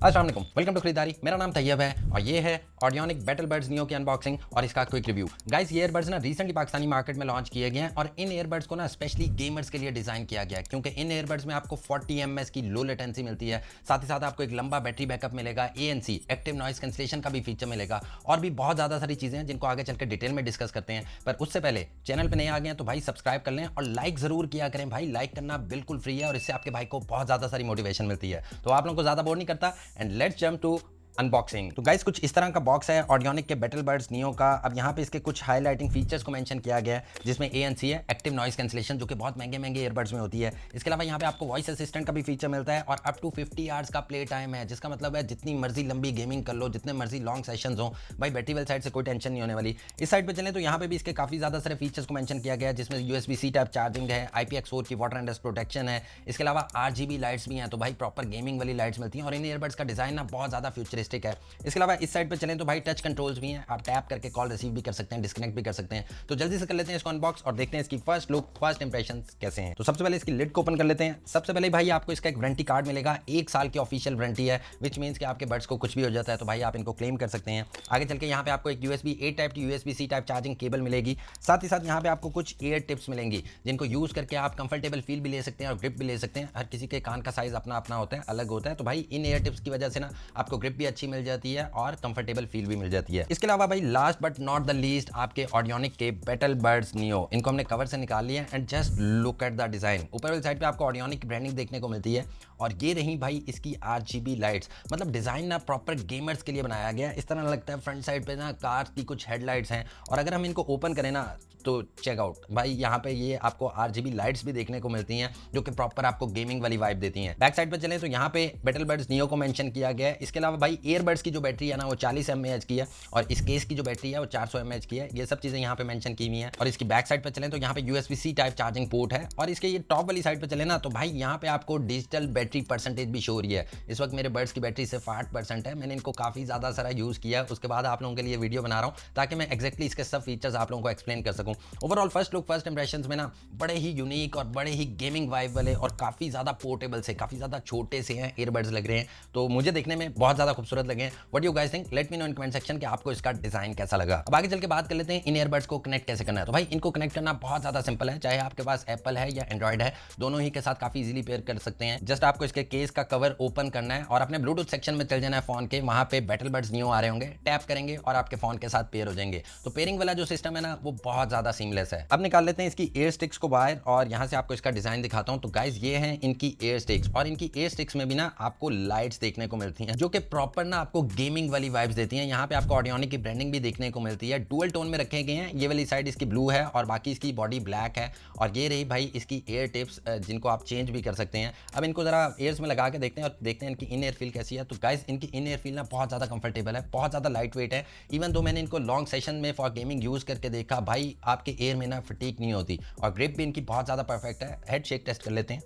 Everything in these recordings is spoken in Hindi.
अस्सलाम वालेकुम, वेलकम टू खरीदारी। मेरा नाम तैयब है और ये है ऑडियोनिक बैटलबड्स नियो की अनबॉक्सिंग और इसका क्विक रिव्यू। गाइस, ये ईयरबड्स ना रिसेंटली पाकिस्तानी मार्केट में लॉन्च किए गए हैं और इन ईयरबड्स को ना स्पेशली गेमर्स के लिए डिजाइन किया गया है, क्योंकि इन ईयरबड्स में आपको 40 एमएस की लो लेटेंसी मिलती है। साथ ही साथ आपको एक लंबा बैटरी बैकअप मिलेगा, ANC एक्टिव नॉइस कैंसलेशन का भी फीचर मिलेगा और भी बहुत ज़्यादा सारी चीज़ें हैं जिनको आगे चल के डिटेल में डिस्कस करते हैं। पर उससे पहले चैनल पर नए आ गए हैं तो भाई सब्सक्राइब कर लें और लाइक ज़रूर किया करें। भाई लाइक करना बिल्कुल फ्री है और इससे आपके भाई को बहुत ज़्यादा सारी मोटिवेशन मिलती है। तो आप लोगों को ज़्यादा बोर नहीं करता and let's jump to unboxing. तो गाइस, कुछ इस तरह का बॉक्स है ऑडियोनिक के बैटलबड्स नियो का। अब यहाँ पे इसके कुछ हाईलाइटिंग फीचर्स को मेंशन किया गया है, जिसमें ANC है एक्टिव नॉइस कैंसलेशन, जो कि बहुत महंगे ईयरबड्स में होती है। इसके अलावा यहाँ पे आपको वॉइस असिस्टेंट का भी फीचर मिलता है और अप टू 50 आवर्स का प्ले टाइम है, जिसका मतलब है जितनी मर्जी लंबी गेमिंग कर लो, जितने मर्जी लॉन्ग सेशन हो, भाई बैटरी वाली साइड से कोई टेंशन नहीं होने वाली। इस साइड पर चले तो यहाँ पे भी इसके काफी ज्यादा सारे फीचर्स को मेंशन किया गया है, जिसमें USB-C टाइप चार्जिंग है, IPX4 की वाटर एंड डस्ट प्रोटेक्शन है। इसके अलावा RGB लाइट्स भी हैं, तो भाई प्रॉपर गेमिंग वाली लाइट्स मिलती हैं और इन ईयरबड्स का डिजाइन ना बहुत ज्यादा फ्यूचरिस्टिक है। इसके अलावा इस साइड पे चलें तो भाई टच कंट्रोल्स भी हैं, आप टैप करके कॉल रिसीव भी कर सकते हैं, डिस्कनेक्ट भी कर सकते हैं। तो जल्दी से कर लेते हैं इसको अनबॉक्स और देखते हैं इसकी फर्स्ट लुक, फर्स्ट इंप्रेशंस कैसे हैं। तो सबसे पहले इसकी लिड को ओपन कर लेते हैं। सबसे पहले भाई आपको इसका एक वारंटी कार्ड मिलेगा, 1 साल की ऑफिशियल वारंटी है, विच मींस कि आपके बड्स को कुछ भी हो जाता है तो भाई आप इनको क्लेम कर सकते हैं। आगे चल के यहाँ पे आपको एक USB-A टाइप की USB-C टाइप चार्जिंग केबल मिलेगी। साथ ही साथ यहाँ पे आपको कुछ ईयर टिप्स मिलेंगी, जिनको यूज करके आप कंफर्टेबल फील भी ले सकते हैं और ग्रिप भी ले सकते हैं। हर किसी के कान का साइज अपना अपना होता है, अलग होता है, तो भाई इन ईयर टिप्स की वजह से ना आपको ग्रिप भी अच्छी मिल जाती है और कंफर्टेबल फील भी मिल जाती है। इसके अलावा भाई last but not the least, आपके ऑडियोनिक के बैटलबड्स नियो, इनको हमने कवर से निकाल लिया and just look at the design. ऊपर वाली साइड पे आपको ऑडियोनिक ब्रांडिंग देखने को मिलती है और ये रही भाई इसकी RGB लाइट्स। मतलब डिजाइन ना प्रॉपर गेमर्स के लिए बनाया गया है। इस तरह लगता है फ्रंट साइड पे ना कार की कुछ हेडलाइट्स हैं और अगर हम इनको ओपन करें ना तो चेकआउट भाई, यहाँ पे ये आपको RGB लाइट्स भी देखने को मिलती हैं, जो कि प्रॉपर आपको गेमिंग वाली वाइब देती हैं। बैक साइड पे चलें तो यहाँ पे बैटलबड्स नियो को मेंशन किया गया है। इसके अलावा भाई ईयरबड्स की जो बैटरी है ना वो 40 mAh की है और इस केस की जो बैटरी है वो 400 mAh की है। ये सब चीजें यहाँ पे मेंशन की हुई हैं। और इसकी बैक साइड पे चलें तो यहाँ पे USB-C टाइप चार्जिंग पोर्ट है और इसके ये टॉप वाली साइड पे चले ना तो भाई यहाँ पे आपको डिजिटल बैटरी परसेंटेज भी शो हो रही है। इस वक्त मेरे बड्स की बैटरी सिर्फ 8% है। मैंने इनको काफी ज्यादा सारा यूज किया, उसके बाद आप लोगों के लिए वीडियो बना रहा हूँ ताकि मैं एक्जैक्टली इसके सब फीचर्स आप लोगों को एक्सप्लेन कर सकूँ। Overall first look, first impressions में ना बड़े ही यूनिक और बड़े ही गेमिंग वाइब वाले और काफी ज्यादा पोर्टेबल से, काफी ज्यादा छोटे से हैं ईयरबड्स लग रहे हैं, तो मुझे देखने में बहुत ज्यादा खूबसूरत लगे हैं। What you guys think? Let me know in comment section कि आपको इसका डिजाइन कैसा लगा। अब आगे चल के बात कर लेते हैं इन ईयरबड्स को कनेक्ट कैसे करना है। तो भाई इनको कनेक्ट करना बहुत ज्यादा सिंपल है, चाहे आपके पास एप्पल है या एंड्रॉइड है, दोनों ही के साथ काफी इजीली पेयर कर सकते हैं। जस्ट आपको इसके केस का कवर ओपन करना है और अपने ब्लूटूथ सेक्शन में चल जाना है फोन के, वहां पे बैटलबड्स नियो आ रहे होंगे, टैप करेंगे और आपके फोन के साथ पेयर हो जाएंगे। तो पेयरिंग वाला जो सिस्टम है ना वो बहुत ज्यादा सीमलेस है। अब निकाल लेते हैं इसकी एयर स्टिक्स को बाहर और यहां से आपको इसका डिजाइन दिखाता हूं। तो गाइस, ये हैं इनकी एयर स्टिक्स और इनकी एयर स्टिक्स में भी ना आपको लाइट्स देखने को मिलती हैं, जो कि प्रॉपर ना आपको गेमिंग वाली वाइब्स देती हैं। यहाँ पे आपको ऑडियोनिक की ब्रांडिंग भी देखने को मिलती है, डुअल टोन में रखे गए हैं। ये वाली साइड इसकी ब्लू है और बाकी इसकी बॉडी ब्लैक है। और ये रही भाई इसकी एयर टिप्स, जिनको आप चेंज भी कर सकते हैं। अब इनको जरा एयर्स में लगा के देखते हैं और देखते हैं इनकी इन एयर फील कैसी है। तो गाइस, इनकी इन एयर फील ना बहुत ज्यादा कंफर्टेबल है, बहुत ज्यादा लाइट वेट है। इवन दो मैंने इनको लॉन्ग सेशन में फॉर गेमिंग यूज करके देखा, भाई आपके एयर में ना फटीक नहीं होती और ग्रिप भी इनकी बहुत ज्यादा परफेक्ट है। हेड शेक टेस्ट कर लेते हैं।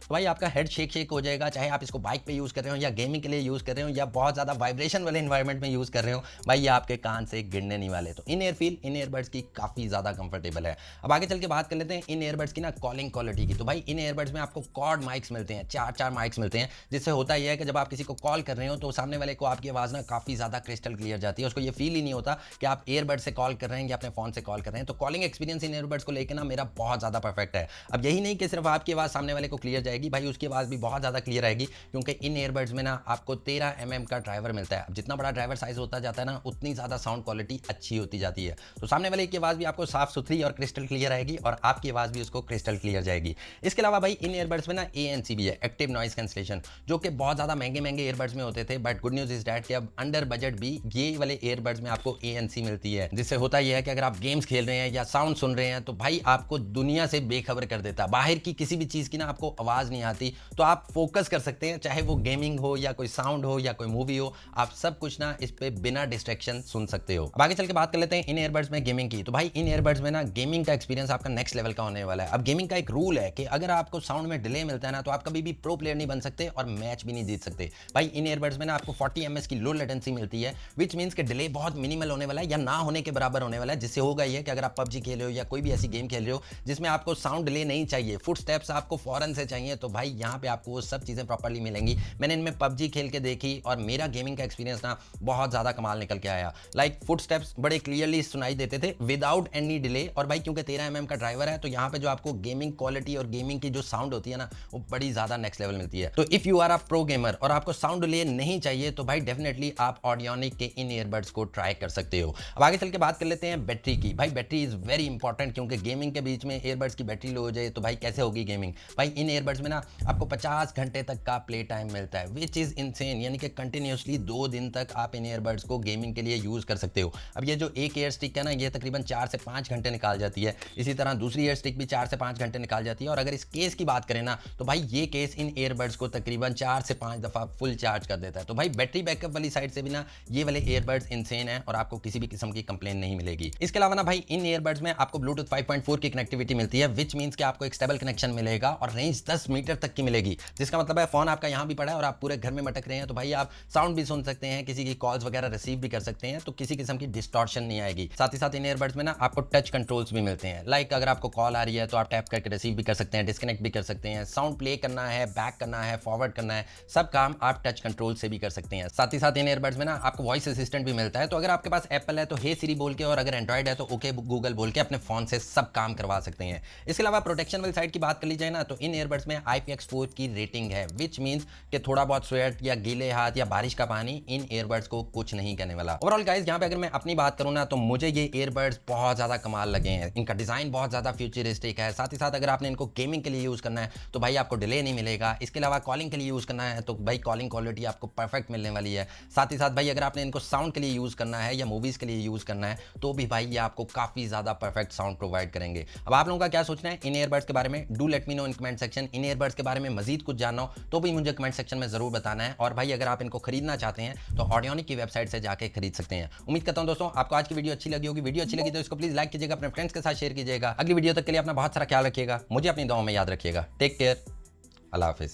तो भाई आपका हेड शेक हो जाएगा, चाहे आप इसको बाइक पे यूज कर रहे हो या गेमिंग के लिए यूज कर रहे हो या बहुत ज्यादा वाइब्रेशन वाले एनवायरनमेंट में यूज कर रहे हो, भाई ये आपके कान से गिरने नहीं वाले। तो in air feel in earbuds की काफी ज्यादा कंफर्टेबल है। अब आगे चल के बात कर लेते हैं इन ईयरबड्स की ना कॉलिंग क्वालिटी की। तो भाई इन ईयरबड्स में आपको कॉर्ड माइक्स मिलते हैं, 4 माइक्स मिलते हैं, जिससे होता यह है कि जब आप किसी को कॉल कर रहे हो तो सामने वाले को आपकी आवाज ना काफी ज्यादा क्रिस्टल क्लियर जाती है। उसको ये फील ही नहीं होता कि आप ईयरबड से कॉल कर रहे हैं या अपने फोन से कॉल कर रहे हैं। तो कॉलिंग एक्सपीरियंस इन ईयरबड्स को लेकर ना मेरा बहुत ज्यादा परफेक्ट है। अब यही नहीं कि सिर्फ आपकी आवाज सामने वाले को क्लियर जाएगी, भाई उसकी आवाज भी बहुत ज्यादा क्लियर आएगी, क्योंकि इन ईयरबड्स में ना आपको 13 mm का ड्राइवर मिलता है। अब जितना बड़ा ड्राइवर साइज होता जाता है ना उतनी ज्यादा साउंड क्वालिटी अच्छी होती जाती है। तो सामने वाले की आवाज भी आपको साफ सुथरी और क्रिस्टल क्लियर आएगी और आपकी आवाज भी उसको क्रिस्टल क्लियर जाएगी। इसके अलावा भाई इन ईयरबड्स में ना ANC भी है, एक्टिव नॉइस कैंसलेशन, जो कि बहुत ज्यादा महंगे ईयरबड्स में होते थे। But good news is that कि अब अंडर बजट भी ये वाले ईयरबड्स में आपको ANC मिलती है, जिससे होता यह है कि अगर आप गेम्स खेल रहे हैं या साउंड सुन रहे हैं तो भाई आपको दुनिया से बेखबर कर देता है। बाहर की किसी भी चीज की ना आपको आवाज नहीं आती, तो आप फोकस कर सकते हैं, चाहे वो गेमिंग हो या कोई साउंड हो या कोई मूवी हो, आप सब कुछ ना इस पे बिना डिस्ट्रैक्शन सुन सकते हो। अब आगे चल के बात कर लेते हैं इन ईयरबड्स में गेमिंग की। तो भाई इन ईयरबड्स में ना गेमिंग का एक्सपीरियंस आपका नेक्स्ट लेवल का होने वाला है। अब गेमिंग का एक रूल है कि अगर आपको साउंड में डिले मिलता है ना तो आप कभी भी प्रो प्लेयर नहीं बन सकते और मैच भी नहीं जीत सकते। भाई इन ईयरबड्स में ना आपको 40 ms की लो लेटेंसी मिलती है, विच मींस कि डिले बहुत मिनिमल होने वाला है या ना होने के बराबर होने वाला है। जिससे होगा ये कि अगर आप PUBG खेल रहे हो या कोई भी ऐसी गेम खेल रहे हो जिसमें आपको साउंड डिले नहीं चाहिए, फुट स्टेप्स आपको फौरन से चाहिए, तो भाई यहाँ पे आपको वो सब चीज़ें प्रॉपरली मिलेंगी। मैंने इनमें पबजी खेल के देखी और मेरा गेमिंग का एक्सपीरियंस ना बहुत ज़्यादा कमाल निकल के आया। लाइक फुट स्टेप्स बड़े क्लियरली सुनाई देते थे विदाउट एनी डिले। और भाई क्योंकि 13 mm का ड्राइवर है तो यहाँ पे जो आपको गेमिंग क्वालिटी और गेमिंग की जो साउंड होती है ना वो बड़ी ज़्यादा नेक्स्ट लेवल मिलती है। तो if you are a pro gamer और आपको साउंड डिले नहीं चाहिए तो भाई डेफिनेटली आप ऑडियोनिक के इन ईयरबड्स को ट्राई कर सकते हो। अब आगे चल के बात कर लेते हैं बैटरी की। भाई बैटरी इज़ वेरी इंपॉर्टेंट, क्योंकि गेमिंग के बीच में ईयरबड्स की बैटरी लो हो जाए तो भाई कैसे होगी गेमिंग। भाई इन ईयरबड्स में ना आपको 50 घंटे तक का प्ले टाइम मिलता है, विच इज़ इनसेन। यानी कि कंटिन्यूसली 2 दिन तक आप इन ईयरबड्स को गेमिंग के लिए यूज़ कर सकते हो। अब ये जो एक ईयर स्टिक है ना ये तकरीबन 4 से 5 घंटे निकाल जाती है। इसी तरह दूसरी ईयर स्टिक भी 4 से 5 घंटे निकाल जाती है। और अगर इस केस की बात करें ना तो भाई ये केस इन ईयरबड्स को तकरीबन 4 से 5 दफ़ा फुल चार्ज कर देता है। तो भाई बैटरी बैकअप वाली साइड से भी ना ये वाले ईयरबड्स इनसेन है और आपको किसी भी किस्म की कंप्लेन नहीं मिलेगी। इसके अलावा ना भाई इन ईयरबड्स में आपको ब्लूटूथ 5.4 की कनेक्टिविटी मिलती है, विच मीन्स कि आपको एक स्टेबल कनेक्शन मिलेगा और रेंज 10 मीटर तक की मिलेगी। जिसका मतलब है फोन आपका यहाँ भी पड़ा है और आप पूरे घर में मटक रहे हैं तो भाई आप साउंड भी सुन सकते हैं, किसी की कॉल्स वगैरह रिसीव भी कर सकते हैं, तो किसी किस्म की डिस्टॉर्शन नहीं आएगी। साथ ही साथ इन ईयरबड्स में ना आपको टच कंट्रोल्स भी मिलते हैं। लाइक अगर आपको कॉल आ रही है तो आप टैप करके रिसीव भी कर सकते हैं, डिस्कनेक्ट भी कर सकते हैं, साउंड प्ले करना है, बैक करना है, फॉरवर्ड करना है, सब काम आप टच कंट्रोल से भी कर सकते हैं। साथ ही साथ इन ईयरबड्स में ना आपको वॉइस असिस्टेंट भी मिलता है। तो अगर आपके पास एप्पल है तो हे सिरी बोल के, और अगर एंड्रॉइड है तो ओके गूगल बोल के अपने फोन से सब काम करवा सकते हैं। इसके अलावा प्रोटेक्शन वाली साइड की बात कर ली जाए ना तो इन ईयरबड्स में IPX4 की रेटिंग है, विच मीन्स कि थोड़ा बहुत स्वेट या गीले हाथ या बारिश का पानी इन ईयरबड्स को कुछ नहीं करने वाला। ओवरऑल गाइस यहाँ पे अगर मैं अपनी बात करूँ ना तो मुझे ये ईयरबड्स बहुत ज़्यादा कमाल लगे हैं। इनका डिज़ाइन बहुत ज़्यादा फ्यूचरिस्टिक है। साथ ही साथ अगर आपने इनको गेमिंग के लिए यूज़ करना है तो भाई आपको डिले नहीं मिलेगा। इसके अलावा कॉलिंग के लिए यूज़ करना है तो भाई कॉलिंग क्वालिटी आपको परफेक्ट मिलने वाली है। साथ ही साथ भाई अगर आपने इनको साउंड के लिए यूज़ करना है या मूवीज़ के लिए यूज़ करना है तो भी भाई ये आपको काफ़ी ज़्यादा परफेक्ट साउंड प्रोवाइड करेंगे। अब आप लोगों का क्या सोचना है इन ईयरबड्स के बारे में? Do let me know in comment section. In earbuds के बारे में मजीद कुछ जानना हो तो भी मुझे कमेंट सेक्शन में ज़रूर बताना है। और भाई अगर आप इनको खरीदना चाहते हैं तो ऑडियोनिक की वेबसाइट से जाके खरीद सकते हैं। उम्मीद करता हूं दोस्तों आपको आज की वीडियो अच्छी लगी होगी। वीडियो अच्छी लगी तो इसको प्लीज़ लाइक कीजिएगा, अपने फ्रेंड्स के साथ शेयर कीजिएगा। अगली वीडियो तक के लिए अपना बहुत सारा ख्याल रखिएगा, मुझे अपनी दुआओं में याद रखिएगा। टेक केयर, अल्लाह हाफिज़।